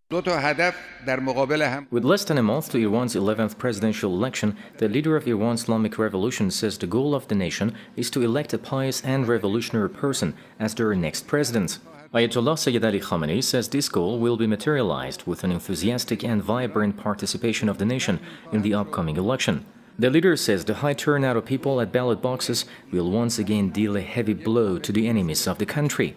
With less than a month to Iran's 11th presidential election, the leader of Iran's Islamic Revolution says the goal of the nation is to elect a pious and revolutionary person as their next president. Ayatollah Sayyid Ali Khamenei says this goal will be materialized with an enthusiastic and vibrant participation of the nation in the upcoming election. The leader says the high turnout of people at ballot boxes will once again deal a heavy blow to the enemies of the country.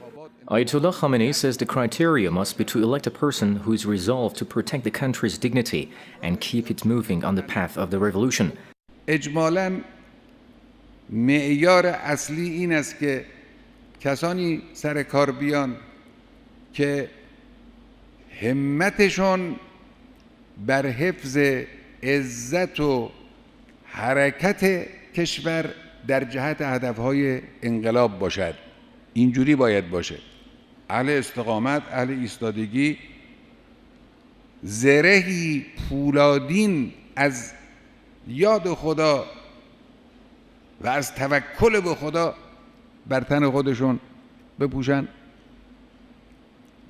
Ayatollah Khamenei says the criteria must be to elect a person who is resolved to protect the country's dignity and keep it moving on the path of the revolution. اجمالاً معیار اصلی این است که کسانی سر کار بیان که همتشون بر حفظ عزت و حرکت کشور در جهت هدفهای انقلاب باشد. اینجوری باید باشه. اهل استقامت، اهل ایستادگی، زرهی پولادین از یاد خدا و از توکل به خدا بر تن خودشون بپوشن،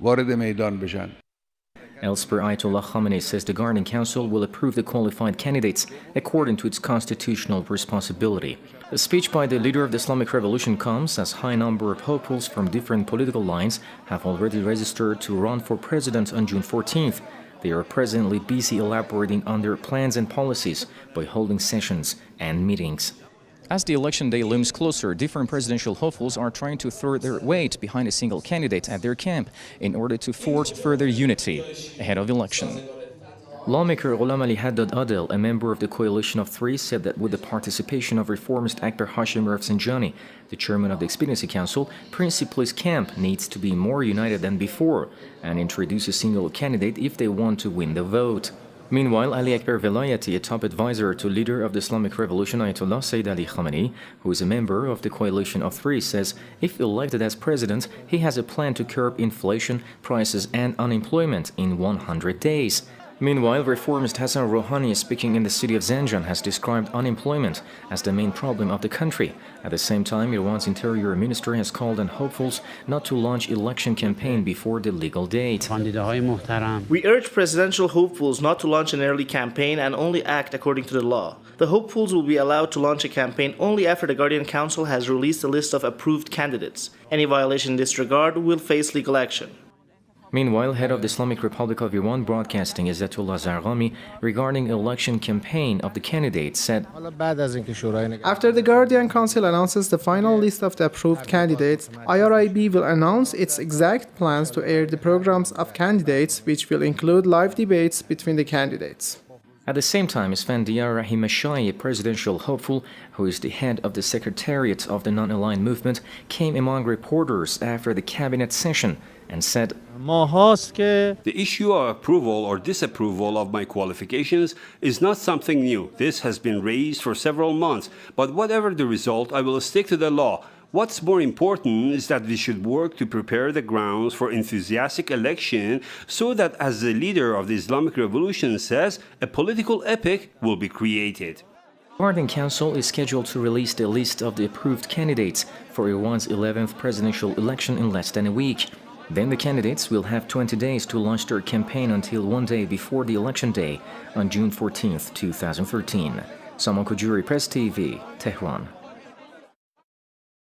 وارد میدان بشن. Elsewhere, Ayatollah Khamenei says the Guardian Council will approve the qualified candidates according to its constitutional responsibility. The speech by the leader of the Islamic Revolution comes as a high number of hopefuls from different political lines have already registered to run for president on June 14th. They are presently busy elaborating on their plans and policies by holding sessions and meetings. As the election day looms closer, different presidential hopefuls are trying to throw their weight behind a single candidate at their camp in order to forge further unity ahead of the election. Lawmaker Ghulam Ali Haddad Adel, a member of the Coalition of Three, said that with the participation of reformist actor Hashim Rafsanjani, the chairman of the Expediency Council, Principal's camp needs to be more united than before and introduce a single candidate if they want to win the vote. Meanwhile, Ali Akbar Velayati, a top advisor to leader of the Islamic Revolution Ayatollah Sayyid Ali Khamenei, who is a member of the Coalition of Three, says if elected as president, he has a plan to curb inflation, prices and unemployment in 100 days. Meanwhile, reformist Hassan Rouhani, speaking in the city of Zanjan, has described unemployment as the main problem of the country. At the same time, Iran's interior minister has called on hopefuls not to launch election campaign before the legal date. We urge presidential hopefuls not to launch an early campaign and only act according to the law. The hopefuls will be allowed to launch a campaign only after the Guardian Council has released a list of approved candidates. Any violation in this regard will face legal action. Meanwhile, head of the Islamic Republic of Iran Broadcasting Izzatullah Zarghami, regarding election campaign of the candidates, said, after the Guardian Council announces the final list of the approved candidates, IRIB will announce its exact plans to air the programs of candidates, which will include live debates between the candidates. At the same time, Esfandiar Rahimashai, a presidential hopeful who is the head of the Secretariat of the Non-Aligned Movement, came among reporters after the cabinet session and said, the issue of approval or disapproval of my qualifications is not something new. This has been raised for several months, but whatever the result, I will stick to the law. What's more important is that we should work to prepare the grounds for enthusiastic election so that, as the leader of the Islamic Revolution says, a political epic will be created. The Guardian Council is scheduled to release the list of the approved candidates for Iran's 11th presidential election in less than a week. Then the candidates will have 20 days to launch their campaign until one day before the election day on June 14, 2013. Saman Kujuri, Press TV, Tehran.